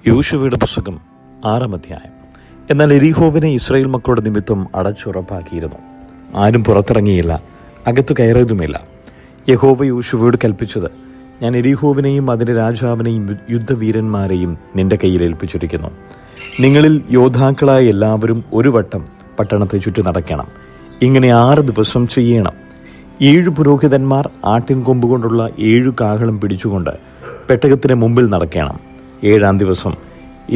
യോശുവയുടെ പുസ്തകം 6-ാം അധ്യായം. എന്നാൽ എരിഹോവിനെ ഇസ്രായേൽ മക്കളുടെ നിമിത്തം അടച്ചുറപ്പാക്കിയിരുന്നു. ആരും പുറത്തിറങ്ങിയില്ല, അകത്തു കയറിയതുമില്ല. യഹോവ യോശുവയോട് കൽപ്പിച്ചത്, ഞാൻ എരിഹോവിനെയും അതിൻ്റെ രാജാവിനെയും യുദ്ധവീരന്മാരെയും നിന്റെ കയ്യിൽ ഏൽപ്പിച്ചിരിക്കുന്നു. നിങ്ങളിൽ യോദ്ധാക്കളായ എല്ലാവരും ഒരു വട്ടം പട്ടണത്തെ ചുറ്റി നടക്കണം. ഇങ്ങനെ 6 ദിവസം ചെയ്യണം. 7 പുരോഹിതന്മാർ ആട്ടിൻ കൊമ്പുകൊണ്ടുള്ള 7 കാഹളം പിടിച്ചുകൊണ്ട് പെട്ടകത്തിന് മുമ്പിൽ നടക്കണം. 7-ാം ദിവസം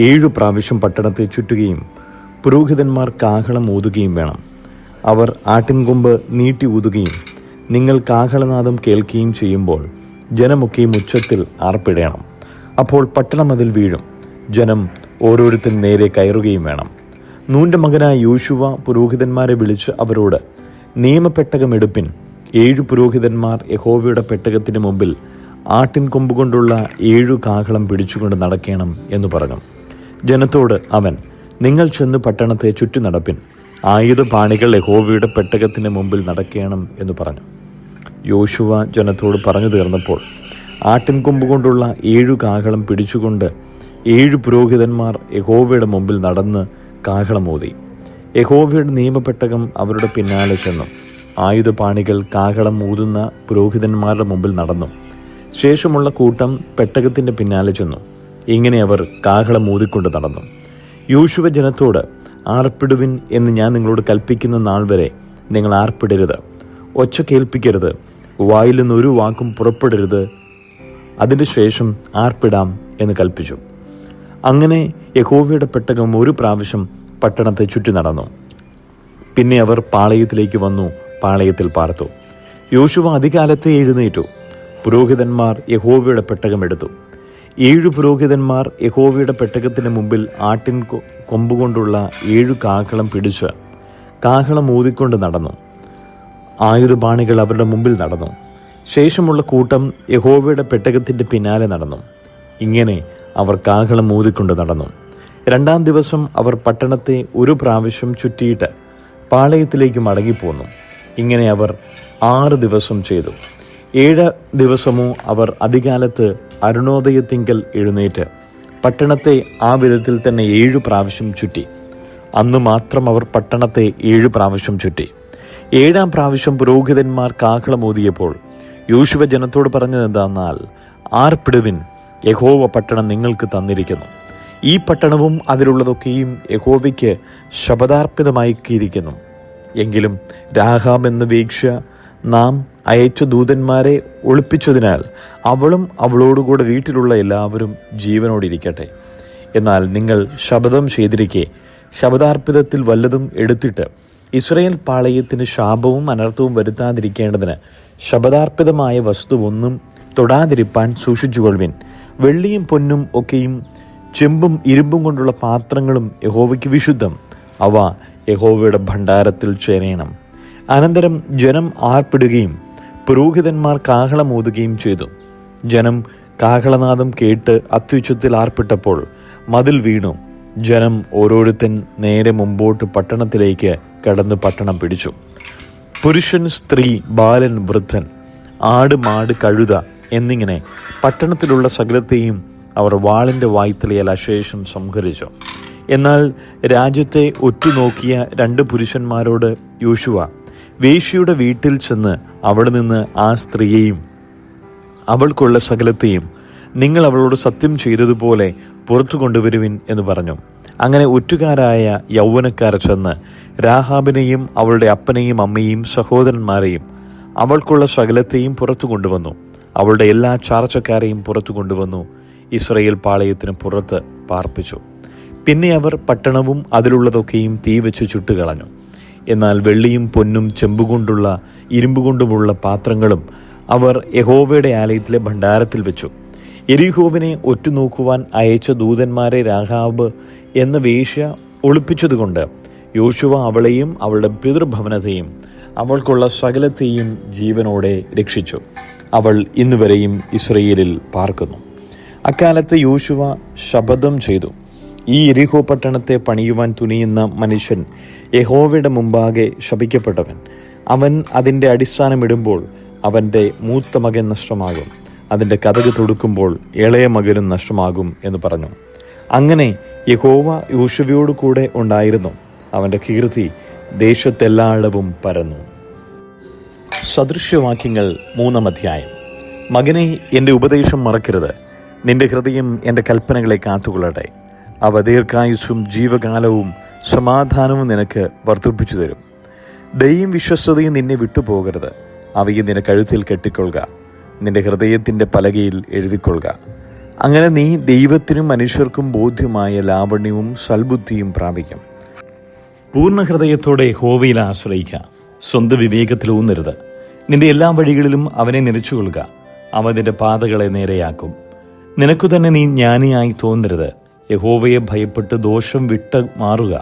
7 പ്രാവശ്യം പട്ടണത്തെ ചുറ്റുകയും പുരോഹിതന്മാർ കാഹളം ഊതുകയും വേണം. അവർ ആട്ടിൻകൊമ്പ് നീട്ടി ഊതുകയും നിങ്ങൾ കാഹളനാദം കേൾക്കുകയും ചെയ്യുമ്പോൾ ജനമൊക്കെയും ഉച്ചത്തിൽ ആർപ്പിടണം. അപ്പോൾ പട്ടണമതിൽ വീഴും. ജനം ഓരോരുത്തൻ നേരെ കയറുകയും വേണം. നൂന്റെ മകനായ യോശുവ പുരോഹിതന്മാരെ വിളിച്ച് അവരോട്, നിയമപ്പെട്ടകം എടുപ്പിൻ. 7 പുരോഹിതന്മാർ യഹോവയുടെ പെട്ടകത്തിന് മുമ്പിൽ ആട്ടിൻ കൊമ്പുകൊണ്ടുള്ള 7 കാഹളം പിടിച്ചുകൊണ്ട് നടക്കണം എന്ന് പറഞ്ഞു. ജനത്തോട് അവൻ, നിങ്ങൾ ചെന്ന് പട്ടണത്തെ ചുറ്റി നടപ്പിൻ. ആയുധപാണികൾ യഹോവയുടെ പെട്ടകത്തിന് മുമ്പിൽ നടക്കണം എന്ന് പറഞ്ഞു. യോശുവ ജനത്തോട് പറഞ്ഞു തീർന്നപ്പോൾ ആട്ടിൻ കൊമ്പുകൊണ്ടുള്ള 7 കാഹളം പിടിച്ചുകൊണ്ട് 7 പുരോഹിതന്മാർ യഹോവയുടെ മുമ്പിൽ നടന്ന് കാഹളം ഊതി. യഹോവയുടെ നിയമപ്പെട്ടകം അവരുടെ പിന്നാലെ ചെന്നു. ആയുധപാണികൾ കാഹളം ഊതുന്ന പുരോഹിതന്മാരുടെ മുമ്പിൽ നടന്നു. ശേഷമുള്ള കൂട്ടം പെട്ടകത്തിൻ്റെ പിന്നാലെ ചെന്നു. ഇങ്ങനെ അവർ കാഹളം ഊതിക്കൊണ്ട് നടന്നു. യോശുവ ജനത്തോട്, ആർപ്പിടുവിൻ എന്ന് ഞാൻ നിങ്ങളോട് കൽപ്പിക്കുന്ന നാൾ വരെ നിങ്ങൾ ആർപ്പിടരുത്, ഒച്ച കേൾപ്പിക്കരുത്, വായിൽ നിന്ന് ഒരു വാക്കും പുറപ്പെടരുത്. അതിൻ്റെ ശേഷം ആർപ്പിടാം എന്ന് കൽപ്പിച്ചു. അങ്ങനെ യഹോവയുടെ പെട്ടകം 1 പ്രാവശ്യം പട്ടണത്തെ ചുറ്റി നടന്നു. പിന്നെ അവർ പാളയത്തിലേക്ക് വന്നു, പാളയത്തിൽ പാർത്തു. യോശുവ അതികാലത്തെ എഴുന്നേറ്റു. പുരോഹിതന്മാർ യഹോവയുടെ പെട്ടകം എടുത്തു. 7 പുരോഹിതന്മാർ യഹോവയുടെ പെട്ടകത്തിന് മുമ്പിൽ ആട്ടിൻ കൊമ്പുകൊണ്ടുള്ള 7 കാഹളം പിടിച്ച് കാഹളം ഊതിക്കൊണ്ട് നടന്നു. ആയുധപാണികൾ അവരുടെ മുമ്പിൽ നടന്നു. ശേഷമുള്ള കൂട്ടം യഹോവയുടെ പെട്ടകത്തിൻ്റെ പിന്നാലെ നടന്നു. ഇങ്ങനെ അവർ കാഹളം ഊതിക്കൊണ്ട് നടന്നു. 2-ാം ദിവസം അവർ പട്ടണത്തെ 1 പ്രാവശ്യം ചുറ്റിയിട്ട് പാളയത്തിലേക്ക് മടങ്ങിപ്പോന്നു. ഇങ്ങനെ അവർ 6 ദിവസം ചെയ്തു. 7 ദിവസമോ അവർ അതികാലത്ത് അരുണോദയത്തിങ്കൽ എഴുന്നേറ്റ് പട്ടണത്തെ ആ വിധത്തിൽ തന്നെ 7 പ്രാവശ്യം ചുറ്റി. അന്ന് മാത്രം അവർ പട്ടണത്തെ 7 പ്രാവശ്യം ചുറ്റി. 7-ാം പ്രാവശ്യം പുരോഹിതന്മാർ കാഹളം ഊതിയപ്പോൾ യോശുവ ജനത്തോട് പറഞ്ഞത് എന്താന്നാൽ, ആർപ്പിടുവിൻ, യഹോവ പട്ടണം നിങ്ങൾക്ക് തന്നിരിക്കുന്നു. ഈ പട്ടണവും അതിലുള്ളതൊക്കെയും യഹോവയ്ക്ക് ശപഥാർപ്പിതമാക്കിയിരിക്കുന്നു. എങ്കിലും രാഹാബ് എന്ന വേശ്യ നാം അയച്ച ദൂതന്മാരെ ഒളിപ്പിച്ചതിനാൽ അവളും അവളോടുകൂടെ വീട്ടിലുള്ള എല്ലാവരും ജീവനോടിരിക്കട്ടെ. എന്നാൽ നിങ്ങൾ ശപഥം ചെയ്തിരിക്കെ ശപഥാർപ്പിതത്തിൽ വല്ലതും എടുത്തിട്ട് ഇസ്രായേൽ പാളയത്തിന് ശാപവും അനർത്ഥവും വരുത്താതിരിക്കേണ്ടതിന് ശപഥാർപ്പിതമായ വസ്തു ഒന്നും തൊടാതിരിപ്പാൻ സൂക്ഷിച്ചുകൊള്ളുവിൻ. വെള്ളിയും പൊന്നും ഒക്കെയും ചെമ്പും ഇരുമ്പും കൊണ്ടുള്ള പാത്രങ്ങളും യഹോവയ്ക്ക് വിശുദ്ധം. അവ യഹോവയുടെ ഭണ്ഡാരത്തിൽ ചേരേണം. അനന്തരം ജനം ആർപ്പിടുകയും പുരോഹിതന്മാർ കാഹളം ഊതുകയും ചെയ്തു. ജനം കാഹളനാദം കേട്ട് അത്യുച്ചത്തിൽ ആർപ്പിട്ടപ്പോൾ മതിൽ വീണു. ജനം ഓരോരുത്തൻ നേരെ മുമ്പോട്ട് പട്ടണത്തിലേക്ക് കടന്ന് പട്ടണം പിടിച്ചു. പുരുഷൻ, സ്ത്രീ, ബാലൻ, വൃദ്ധൻ, ആട്, മാട്, കഴുത എന്നിങ്ങനെ പട്ടണത്തിലുള്ള സകലത്തെയും അവർ വാളിൻ്റെ വായ്ത്തലയാൽ അശേഷം സംഹരിച്ചു. എന്നാൽ രാജ്യത്തെ ഒറ്റുനോക്കിയ 2 പുരുഷന്മാരോട് യോശുവ, വേശ്യയുടെ വീട്ടിൽ ചെന്ന് അവിടെ നിന്ന് ആ സ്ത്രീയെയും അവൾക്കുള്ള സകലത്തെയും നിങ്ങൾ അവളോട് സത്യം ചെയ്തതുപോലെ പുറത്തു കൊണ്ടുവരുവിൻ എന്ന് പറഞ്ഞു. അങ്ങനെ ഒറ്റുകാരായ യൗവനക്കാർ ചെന്ന് രാഹാബിനെയും അവളുടെ അപ്പനെയും അമ്മയെയും സഹോദരന്മാരെയും അവൾക്കുള്ള സകലത്തെയും പുറത്തു കൊണ്ടുവന്നു. അവളുടെ എല്ലാ ചാർച്ചക്കാരെയും പുറത്തു കൊണ്ടുവന്നു ഇസ്രായേൽ പാളയത്തിന് പുറത്ത് പാർപ്പിച്ചു. പിന്നെ അവർ പട്ടണവും അതിലുള്ളതൊക്കെയും തീ വെച്ച് ചുട്ടുകളഞ്ഞു. എന്നാൽ വെള്ളിയും പൊന്നും ചെമ്പുകൊണ്ടുള്ള ഇരുമ്പുകൊണ്ടുമുള്ള പാത്രങ്ങളും അവർ യഹോവയുടെ ആലയത്തിലെ ഭണ്ഡാരത്തിൽ വെച്ചു. എരിഹോവിനെ ഒറ്റുനോക്കുവാൻ അയച്ച ദൂതന്മാരെ രാഹാബ് എന്ന വേശ്യ ഒളിപ്പിച്ചതുകൊണ്ട് യോശുവ അവളെയും അവളുടെ പിതൃഭവനത്തെയും അവൾക്കുള്ള സകലത്തെയും ജീവനോടെ രക്ഷിച്ചു. അവൾ ഇന്നുവരെയും ഇസ്രായേലിൽ പാർക്കുന്നു. അക്കാലത്ത് യോശുവ ശപഥം ചെയ്തു, ഈ യെരിഹോ പട്ടണത്തെ പണിയുവാൻ തുനിയുന്ന മനുഷ്യൻ യഹോവയുടെ മുമ്പാകെ ശപിക്കപ്പെട്ടവൻ. അവൻ അതിൻ്റെ അടിസ്ഥാനമിടുമ്പോൾ അവൻ്റെ മൂത്ത മകൻ നഷ്ടമാകും, അതിൻ്റെ കതക് തൊടുക്കുമ്പോൾ ഇളയ മകനും നഷ്ടമാകും എന്ന് പറഞ്ഞു. അങ്ങനെ യഹോവ യോശുവയോട് കൂടെ ഉണ്ടായിരുന്നു. അവൻ്റെ കീർത്തി ദേശത്തെല്ലായിടവും പരന്നു. സദൃശ്യവാക്യങ്ങൾ 3-ാം അധ്യായം. മകനെ, എൻ്റെ ഉപദേശം മറക്കരുത്. നിന്റെ ഹൃദയം എൻ്റെ കൽപ്പനകളെ കാത്തുകൊള്ളട്ടെ. അവ ദീർഘായുസ്സും ജീവകാലവും സമാധാനവും നിനക്ക് വർദ്ധിപ്പിച്ചു തരും. ദയയും വിശ്വസ്തതയും നിന്നെ വിട്ടുപോകരുത്. അവയെ നിന്റെ കഴുത്തിൽ കെട്ടിക്കൊള്ളുക, നിന്റെ ഹൃദയത്തിൻ്റെ പലകയിൽ എഴുതിക്കൊള്ളുക. അങ്ങനെ നീ ദൈവത്തിനും മനുഷ്യർക്കും ബോധ്യമായ ലാവണ്യവും സൽബുദ്ധിയും പ്രാപിക്കും. പൂർണ്ണ ഹൃദയത്തോടെ യഹോവയിൽ ആശ്രയിക്കുക. സ്വന്തം വിവേകത്തിൽ ഊന്നരുത്. നിന്റെ എല്ലാ വഴികളിലും അവനെ നിരച്ചുകൊള്ളുക. അവൻ നിന്റെ പാതകളെ നേരെയാക്കും. നിനക്കു തന്നെ നീ ജ്ഞാനിയായി തോന്നരുത്. യഹോവയെ ഭയപ്പെട്ട് ദോഷം വിട്ട് മാറുക.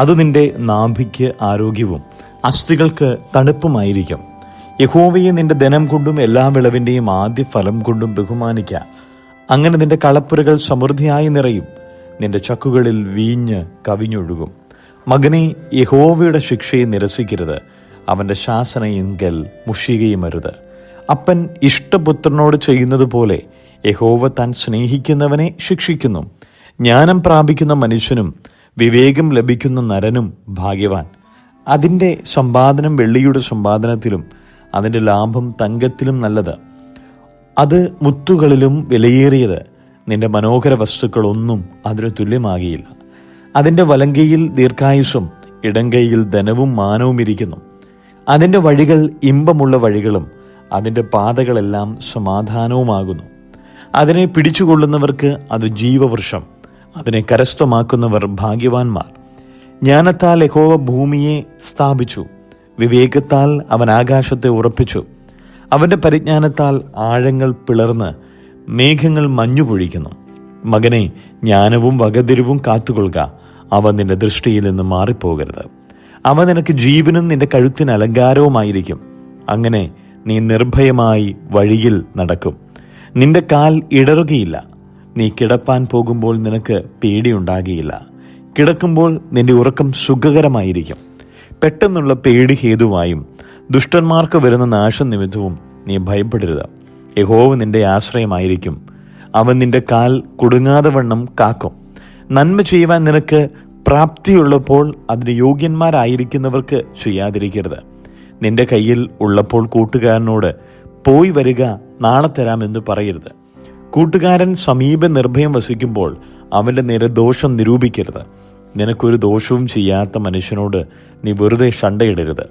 അത് നിന്റെ നാഭിക്ക് ആരോഗ്യവും അസ്ഥികൾക്ക് തണുപ്പുമായിരിക്കും. യഹോവയെ നിന്റെ ധനം കൊണ്ടും എല്ലാ വിളവിൻ്റെയും ആദ്യ ഫലം കൊണ്ടും ബഹുമാനിക്കുക. അങ്ങനെ നിന്റെ കളപ്പുരകൾ സമൃദ്ധിയായി നിറയും. നിന്റെ ചക്കുകളിൽ വീഞ്ഞ് കവിഞ്ഞൊഴുകും. മകനെ, യഹോവയുടെ ശിക്ഷയെ നിരസിക്കരുത്. അവൻ്റെ ശാസനയെങ്കൽ മുഷികയുമരുത്. അപ്പൻ ഇഷ്ടപുത്രനോട് ചെയ്യുന്നത് പോലെ യഹോവ താൻ സ്നേഹിക്കുന്നവനെ ശിക്ഷിക്കുന്നു. ജ്ഞാനം പ്രാപിക്കുന്ന മനുഷ്യനും വിവേകം ലഭിക്കുന്ന നരനും ഭാഗ്യവാൻ. അതിൻ്റെ സമ്പാദനം വെള്ളിയുടെ സമ്പാദനത്തിലും അതിൻ്റെ ലാഭം തങ്കത്തിലും നല്ലത്. അത് മുത്തുകളിലും വിലയേറിയത്. നിന്റെ മനോഹര വസ്തുക്കളൊന്നും അതിന് തുല്യമാകിയില്ല. അതിൻ്റെ വലങ്കയിൽ ദീർഘായുസ്സും ഇടങ്കയിൽ ധനവും മാനവും ഇരിക്കുന്നു. അതിൻ്റെ വഴികൾ ഇമ്പമുള്ള വഴികളും അതിൻ്റെ പാതകളെല്ലാം സമാധാനവുമാകുന്നു. അതിനെ പിടിച്ചുകൊള്ളുന്നവർക്ക് അത് ജീവവൃക്ഷം. അതിനെ കരസ്ഥമാക്കുന്നവർ ഭാഗ്യവാന്മാർ. ജ്ഞാനത്താൽ യഹോവ ഭൂമിയെ സ്ഥാപിച്ചു. വിവേകത്താൽ അവൻ ആകാശത്തെ ഉറപ്പിച്ചു. അവൻ്റെ പരിജ്ഞാനത്താൽ ആഴങ്ങൾ പിളർന്ന് മേഘങ്ങൾ മഞ്ഞുപൊഴിക്കുന്നു. മകനെ, ജ്ഞാനവും വകതിരിവും കാത്തുകൊള്ളുക. അവ നിന്റെ ദൃഷ്ടിയിൽ നിന്ന് മാറിപ്പോകരുത്. അവ നിനക്ക് ജീവനും നിന്റെ കഴുത്തിന് അലങ്കാരവുമായിരിക്കും. അങ്ങനെ നീ നിർഭയമായി വഴിയിൽ നടക്കും. നിന്റെ കാൽ ഇടറുകയില്ല. നീ കിടപ്പാൻ പോകുമ്പോൾ നിനക്ക് പേടിയുണ്ടാകുകയില്ല. കിടക്കുമ്പോൾ നിന്റെ ഉറക്കം സുഖകരമായിരിക്കും. പെട്ടെന്നുള്ള പേടി ഹേതുവായും ദുഷ്ടന്മാർക്ക് വരുന്ന നാശനിമിത്തവും നീ ഭയപ്പെടരുത്. യഹോവ നിന്റെ ആശ്രയമായിരിക്കും. അവൻ നിന്റെ കാൽ കുടുങ്ങാതെ വണ്ണം കാക്കും. നന്മ ചെയ്യുവാൻ നിനക്ക് പ്രാപ്തിയുള്ളപ്പോൾ അതിന് യോഗ്യന്മാരായിരിക്കുന്നവർക്ക് ചെയ്യാതിരിക്കരുത്. നിന്റെ കയ്യിൽ ഉള്ളപ്പോൾ കൂട്ടുകാരനോട് പോയി വരിക, നാളെ തരാമെന്ന് പറയരുത്. കൂട്ടുകാരൻ സമീപ നിർഭയം വസിക്കുമ്പോൾ അവൻ്റെ നേരെ ദോഷം നിരൂപിക്കരുത്. നിനക്കൊരു ദോഷവും ചെയ്യാത്ത മനുഷ്യനോട് നീ വെറുതെ ശണ്ടയിടരുത്.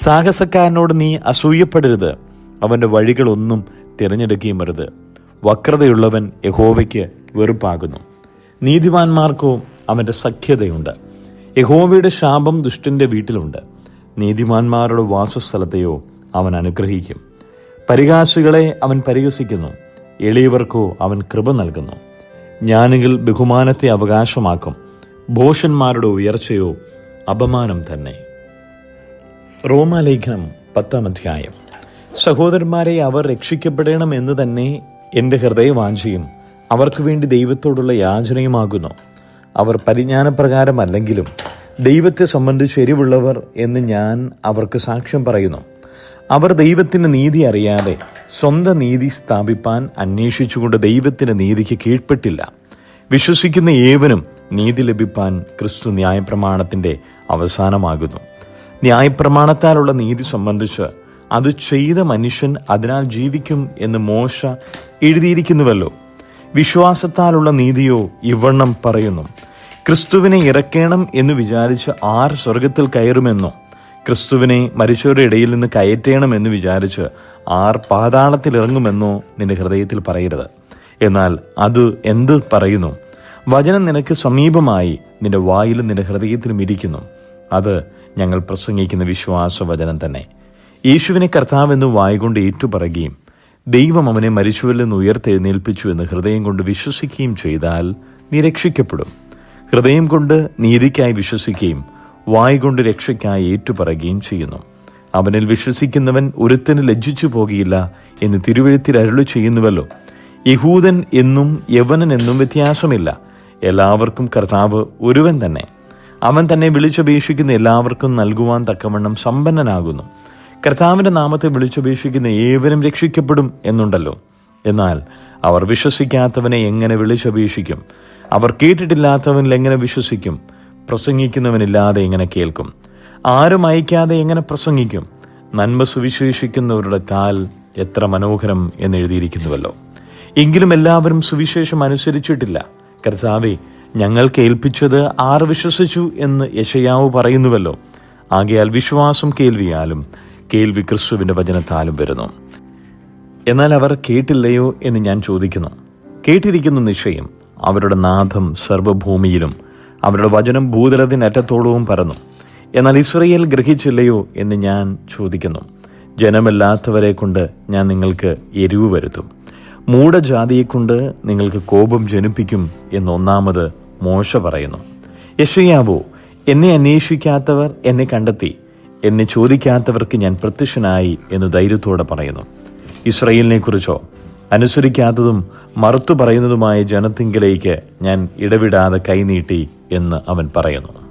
സാഹസക്കാരനോട് നീ അസൂയപ്പെടരുത്. അവൻ്റെ വഴികളൊന്നും തിരഞ്ഞെടുക്കുകയും വരുത്. വക്രതയുള്ളവൻ യഹോവയ്ക്ക് വെറുപ്പാകുന്നു. നീതിമാന്മാർക്കോ അവൻ്റെ സഖ്യതയുണ്ട്. യഹോവയുടെ ശാപം ദുഷ്ടൻ്റെ വീട്ടിലുണ്ട്. നീതിമാന്മാരുടെ വാസസ്ഥലത്തെയോ അവൻ അനുഗ്രഹിക്കും. പരിഹാസികളെ അവൻ പരിഹസിക്കുന്നു. എളിയവർക്കോ അവൻ കൃപ നൽകുന്നു. ജ്ഞാനികൾ ബഹുമാനത്തെ അവകാശമാക്കും. ഭോഷന്മാരുടെ ഉയർച്ചയോ അപമാനം തന്നെ. റോമാലേഖനം 10-ാം അധ്യായം. സഹോദരന്മാരെ, അവർ രക്ഷിക്കപ്പെടണമെന്ന് തന്നെ എൻ്റെ ഹൃദയവാഞ്ചയും അവർക്ക് വേണ്ടി ദൈവത്തോടുള്ള യാചനയുമാകുന്നു. അവർ പരിജ്ഞാനപ്രകാരമല്ലെങ്കിലും ദൈവത്തെ സംബന്ധിച്ച് എരിവുള്ളവർ എന്ന് ഞാൻ അവർക്ക് സാക്ഷ്യം പറയുന്നു. അവർ ദൈവത്തിൻ്റെ നീതി അറിയാതെ സ്വന്തം നീതി സ്ഥാപിപ്പാൻ അന്വേഷിച്ചുകൊണ്ട് ദൈവത്തിൻ്റെ നീതിക്ക് കീഴ്പ്പെട്ടില്ല. വിശ്വസിക്കുന്ന ഏവനും നീതി ലഭിപ്പാൻ ക്രിസ്തു ന്യായപ്രമാണത്തിൻ്റെ അവസാനമാകുന്നു. ന്യായപ്രമാണത്താലുള്ള നീതി സംബന്ധിച്ച് അത് ചെയ്ത മനുഷ്യൻ അതിനാൽ ജീവിക്കും എന്ന് മോശ എഴുതിയിരിക്കുന്നുവല്ലോ. വിശ്വാസത്താലുള്ള നീതിയോ ഇവണ്ണം പറയുന്നു: ക്രിസ്തുവിനെ ഇറക്കണം എന്ന് വിചാരിച്ച് ആർ സ്വർഗത്തിൽ കയറുമെന്നോ, ക്രിസ്തുവിനെ മരിച്ചവരുടെ ഇടയിൽ നിന്ന് കയറ്റണമെന്ന് വിചാരിച്ച് ആർ പാതാളത്തിൽ ഇറങ്ങുമെന്നോ നിന്റെ ഹൃദയത്തിൽ പറയരുത്. എന്നാൽ അത് എന്ത് പറയുന്നു? വചനം നിനക്ക് സമീപമായി നിന്റെ വായിലും നിന്റെ ഹൃദയത്തിലും ഇരിക്കുന്നു. അത് ഞങ്ങൾ പ്രസംഗിക്കുന്ന വിശ്വാസവചനം തന്നെ. യേശുവിനെ കർത്താവെന്ന് വായ്കൊണ്ട് ഏറ്റുപറയുകയും ദൈവം അവനെ മരിച്ചവരിൽ നിന്ന് ഉയർത്തെഴുന്നേൽപ്പിച്ചു എന്ന് ഹൃദയം കൊണ്ട് വിശ്വസിക്കുകയും ചെയ്താൽ നീ രക്ഷിക്കപ്പെടും. ഹൃദയം കൊണ്ട് നീതിക്കായി വിശ്വസിക്കുകയും വായ്കൊണ്ട് രക്ഷയ്ക്കായി ഏറ്റുപറയുകയും ചെയ്യുന്നു. അവനിൽ വിശ്വസിക്കുന്നവൻ ഒരുത്തന് ലജ്ജിച്ചു പോകുകയില്ല എന്ന് തിരുവെഴുത്തിൽ അരുളി ചെയ്യുന്നുവല്ലോ. യഹൂദൻ എന്നും യവനൻ എന്നും വ്യത്യാസമില്ല. എല്ലാവർക്കും കർത്താവ് ഒരുവൻ തന്നെ. അവൻ തന്നെ വിളിച്ചപേക്ഷിക്കുന്ന എല്ലാവർക്കും നൽകുവാൻ തക്കവണ്ണം സമ്പന്നനാകുന്നു. കർത്താവിൻ്റെ നാമത്തെ വിളിച്ചപേക്ഷിക്കുന്ന ഏവരും രക്ഷിക്കപ്പെടും എന്നുണ്ടല്ലോ. എന്നാൽ അവർ വിശ്വസിക്കാത്തവനെ എങ്ങനെ വിളിച്ചപേക്ഷിക്കും? അവർ കേട്ടിട്ടില്ലാത്തവനിൽ എങ്ങനെ വിശ്വസിക്കും? പ്രസംഗിക്കുന്നവനില്ലാതെ എങ്ങനെ കേൾക്കും? ആരും അയക്കാതെ എങ്ങനെ പ്രസംഗിക്കും? നന്മ സുവിശേഷിക്കുന്നവരുടെ കാൽ എത്ര മനോഹരം എന്നെഴുതിയിരിക്കുന്നുവല്ലോ. എങ്കിലും എല്ലാവരും സുവിശേഷം അനുസരിച്ചിട്ടില്ല. കർത്താവേ, ഞങ്ങൾക്ക് ഏൽപ്പിച്ചത് ആർ വിശ്വസിച്ചു എന്ന് യെശയ്യാവ് പറയുന്നുവല്ലോ. ആകയാൽ വിശ്വാസം കേൾവിയാലും, കേൾവി ക്രിസ്തുവിന്റെ വചനത്താലും വരുന്നു. എന്നാൽ അവർ കേട്ടില്ലയോ എന്ന് ഞാൻ ചോദിക്കുന്നു. കേട്ടിരിക്കുന്നു നിശ്ചയം. അവരുടെ നാദം സർവ്വഭൂമിയിലും, അവരുടെ വചനം ഭൂതലത്തിനറ്റത്തോളവും പരന്നു. എന്നാൽ ഇസ്രായേൽ ഗ്രഹിച്ചില്ലയോ എന്ന് ഞാൻ ചോദിക്കുന്നു. ജനമല്ലാത്തവരെ കൊണ്ട് ഞാൻ നിങ്ങൾക്ക് എരിവ് വരുത്തും, മൂഢജാതിയെക്കൊണ്ട് നിങ്ങൾക്ക് കോപം ജനിപ്പിക്കും എന്ന് ഒന്നാമത് മോശ പറയുന്നു. യെശയ്യാവോ, എന്നെ അന്വേഷിക്കാത്തവർ എന്നെ കണ്ടെത്തി, എന്നെ ചോദിക്കാത്തവർക്ക് ഞാൻ പ്രത്യക്ഷനായി എന്ന് ധൈര്യത്തോടെ പറയുന്നു. ഇസ്രായേലിനെ കുറിച്ചോ, അനുസരിക്കാത്തതും മറുത്തു പറയുന്നതുമായ ജനത്തിങ്കിലേക്ക് ഞാൻ ഇടവിടാതെ കൈനീട്ടി എന്ന് അവൻ പറയുന്നു.